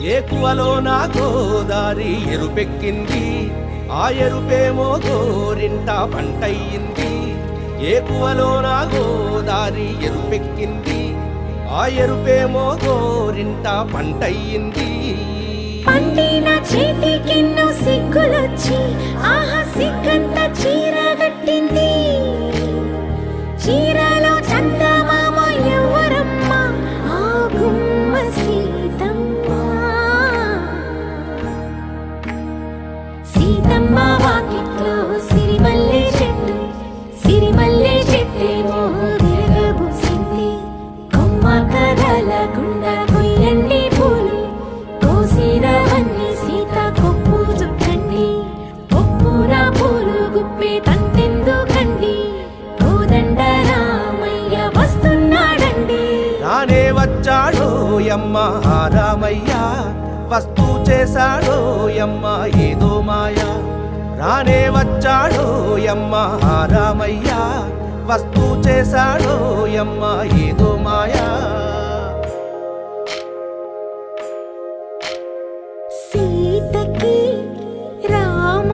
ఏకువలో నా గోదారి ఎరుపెక్కింది, ఆ ఎరుపేమో గోరింట పంటయ్యింది. ఏకువలో నా గోదారి ఎరుపెక్కింది, ఆ ఎరుపేమో గోరింట పంటయ్యింది. పండిన చేతికెన్నో సిగ్గులొచ్చి ఆహా సిగ్గంత చీరగట్టింది. చీరలో చందమామ ఎవరమ్మ, ఆ గుమ్మ సీతమ్మ. సీతమ్మ వాకిట్లో సిరిమల్లె చెట్టు, సిరిమల్లె చెట్టేమో విరగబూసింది. కొమ్మ కదలకుండా కొయ్యండి పూలు, కోసిరవన్నీ సీత కొప్పు చుట్టండి. కొప్పున పూలు గుప్పే తంతెందుకండి, కోదండ రామయ్య వస్తున్నాడండి. రానే వచ్చాడో యమ్మ ఆ రామయ్య, వస్తూ చేశాడో యమ్మ ఏదో మాయ. రానే వచ్చాడో యమ్మ ఆ రామయ్య, వస్తూ చేశాడో యమ్మ ఏదో